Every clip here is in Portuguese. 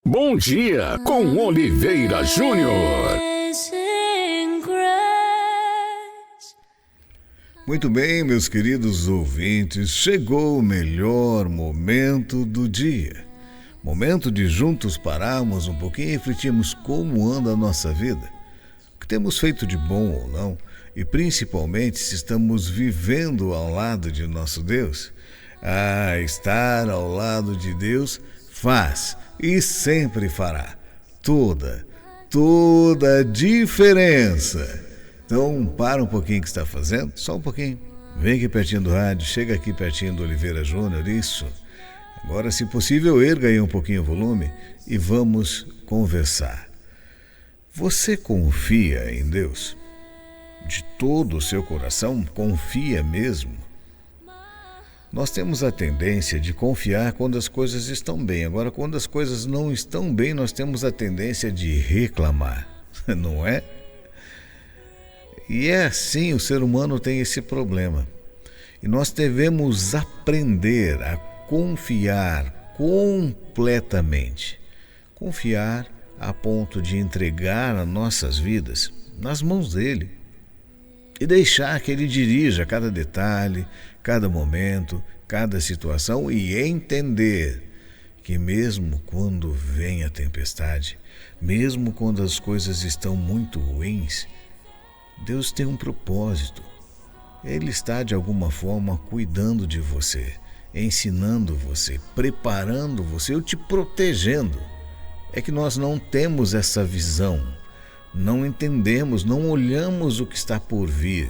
Bom dia com Oliveira Júnior. Muito bem, meus queridos ouvintes, chegou o melhor momento do dia. Momento de juntos pararmos um pouquinho e refletirmos como anda a nossa vida, o que temos feito de bom ou não, e principalmente se estamos vivendo ao lado de nosso Deus. Estar ao lado de Deus faz e sempre fará toda a diferença. Então, para um pouquinho o que está fazendo, só um pouquinho. Vem aqui pertinho do rádio, chega aqui pertinho do Oliveira Júnior, isso. Agora, se possível, erga aí um pouquinho o volume e vamos conversar. Você confia em Deus? De todo o seu coração, confia mesmo? Nós temos a tendência de confiar quando as coisas estão bem. Agora, quando as coisas não estão bem, nós temos a tendência de reclamar, não é? E é assim, o ser humano tem esse problema. E nós devemos aprender a confiar completamente. Confiar a ponto de entregar as nossas vidas nas mãos dele. E deixar que ele dirija cada detalhe, cada momento, cada situação e entender que mesmo quando vem a tempestade, mesmo quando as coisas estão muito ruins, Deus tem um propósito. Ele está de alguma forma cuidando de você, ensinando você, preparando você, ou te protegendo. É que nós não temos essa visão. Não entendemos, não olhamos o que está por vir,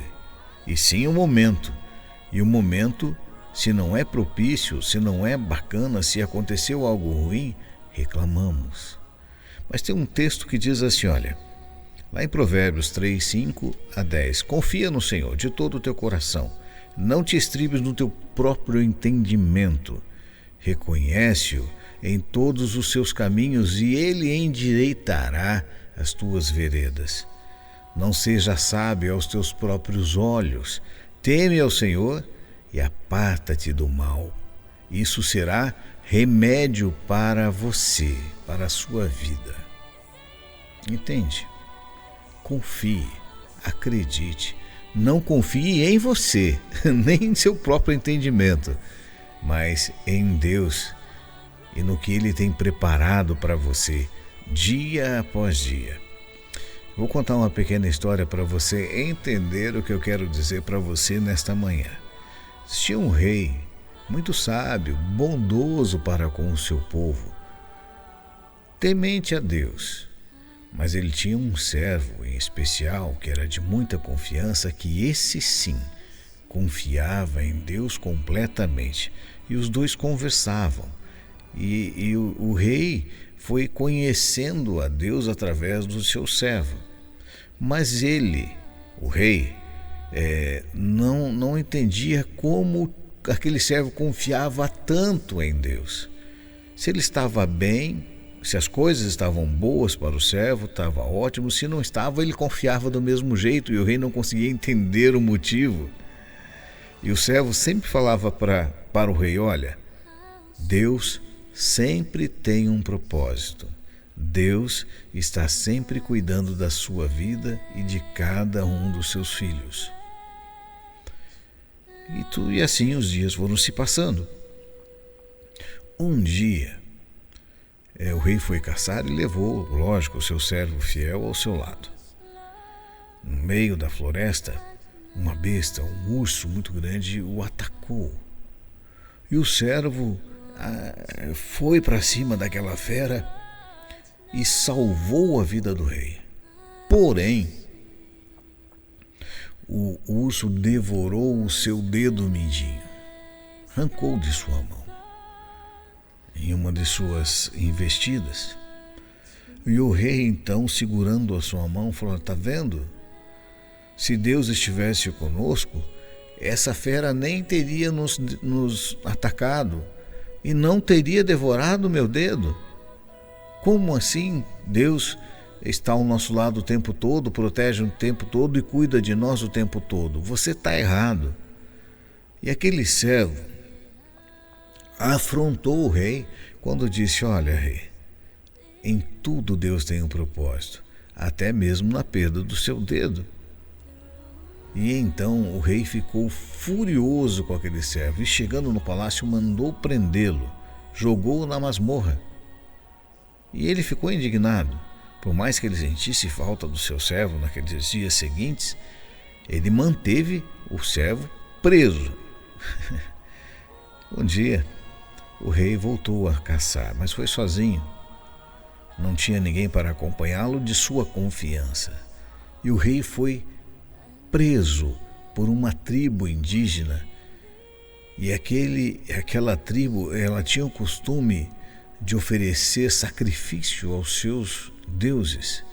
e sim o momento. E o momento, se não é propício, se não é bacana, se aconteceu algo ruim, reclamamos. Mas tem um texto que diz assim, olha, lá em Provérbios 3, 5 a 10, confia no Senhor de todo o teu coração, não te estribes no teu próprio entendimento, reconhece-o em todos os seus caminhos e ele endireitará as tuas veredas. Não seja sábio aos teus próprios olhos, teme ao Senhor e aparta-te do mal. Isso será remédio para você, para a sua vida. Entende? Confie, acredite. Não confie em você, nem em seu próprio entendimento, mas em Deus e no que Ele tem preparado para você, dia após dia. Vou contar uma pequena história para você entender o que eu quero dizer para você nesta manhã. Existia um rei muito sábio, bondoso para com o seu povo, temente a Deus. Mas ele tinha um servo em especial que era de muita confiança, que esse sim confiava em Deus completamente. E os dois conversavam. E o rei foi conhecendo a Deus através do seu servo. Mas ele, o rei, não entendia como aquele servo confiava tanto em Deus. Se ele estava bem, se as coisas estavam boas para o servo, estava ótimo. Se não estava, ele confiava do mesmo jeito e o rei não conseguia entender o motivo. E o servo sempre falava para o rei, olha, Deus sempre tem um propósito. Deus está sempre cuidando da sua vida e de cada um dos seus filhos. E assim os dias foram se passando. Um dia, o rei foi caçar e levou, lógico, o seu servo fiel ao seu lado. No meio da floresta, uma besta, um urso muito grande, o atacou. E o servo foi para cima daquela fera e salvou a vida do rei. Porém, o urso devorou o seu dedo mindinho, arrancou de sua mão, em uma de suas investidas. E o rei, então, segurando a sua mão, falou, tá vendo? Se Deus estivesse conosco, essa fera nem teria nos atacado e não teria devorado meu dedo. Como assim Deus está ao nosso lado o tempo todo, protege o tempo todo e cuida de nós o tempo todo? Você está errado. E aquele servo afrontou o rei quando disse, olha, rei, em tudo Deus tem um propósito, até mesmo na perda do seu dedo. E então o rei ficou furioso com aquele servo e, chegando no palácio, mandou prendê-lo, jogou-o na masmorra. E ele ficou indignado. Por mais que ele sentisse falta do seu servo naqueles dias seguintes, ele manteve o servo preso. Um dia, o rei voltou a caçar, mas foi sozinho. Não tinha ninguém para acompanhá-lo de sua confiança. E o rei foi preso por uma tribo indígena. E aquela tribo, ela tinha o costume de oferecer sacrifício aos seus deuses.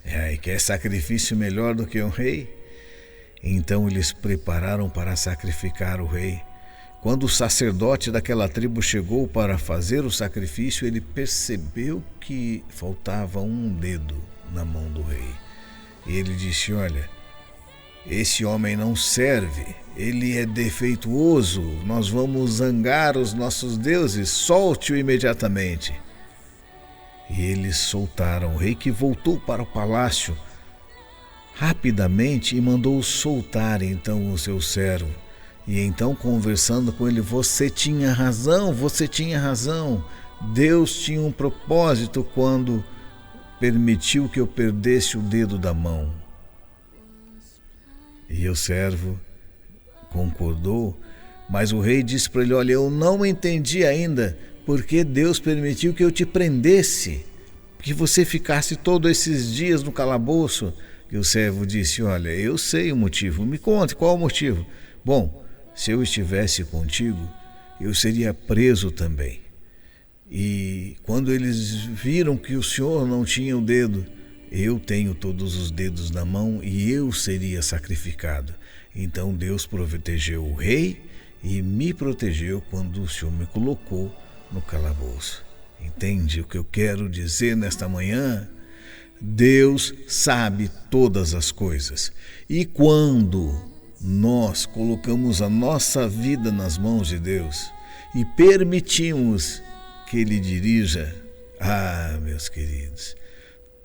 E quer sacrifício melhor do que um rei? Então eles prepararam para sacrificar o rei. Quando o sacerdote daquela tribo chegou para fazer o sacrifício, ele percebeu que faltava um dedo na mão do rei. E ele disse: olha, esse homem não serve, ele é defeituoso, nós vamos zangar os nossos deuses, solte-o imediatamente. E eles soltaram o rei, que voltou para o palácio rapidamente e mandou soltar então o seu servo. E então, conversando com ele: você tinha razão, Deus tinha um propósito quando permitiu que eu perdesse o dedo da mão. E o servo concordou, mas o rei disse para ele: olha, eu não entendi ainda porque Deus permitiu que eu te prendesse, que você ficasse todos esses dias no calabouço. E o servo disse: olha, eu sei o motivo, me conte qual o motivo. Bom, se eu estivesse contigo, eu seria preso também. E quando eles viram que o senhor não tinha o dedo, eu tenho todos os dedos na mão e eu seria sacrificado. Então Deus protegeu o rei e me protegeu quando o senhor me colocou no calabouço. Entende o que eu quero dizer nesta manhã? Deus sabe todas as coisas. E quando nós colocamos a nossa vida nas mãos de Deus e permitimos que Ele dirija, meus queridos,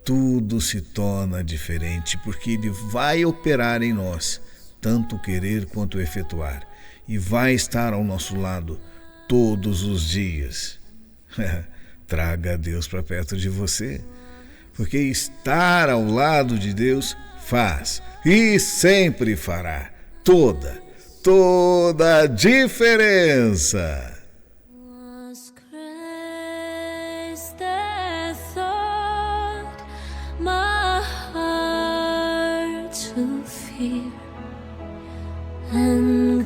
tudo se torna diferente, porque Ele vai operar em nós, tanto querer quanto efetuar, e vai estar ao nosso lado todos os dias. Traga Deus para perto de você, porque estar ao lado de Deus faz e sempre fará toda a diferença. And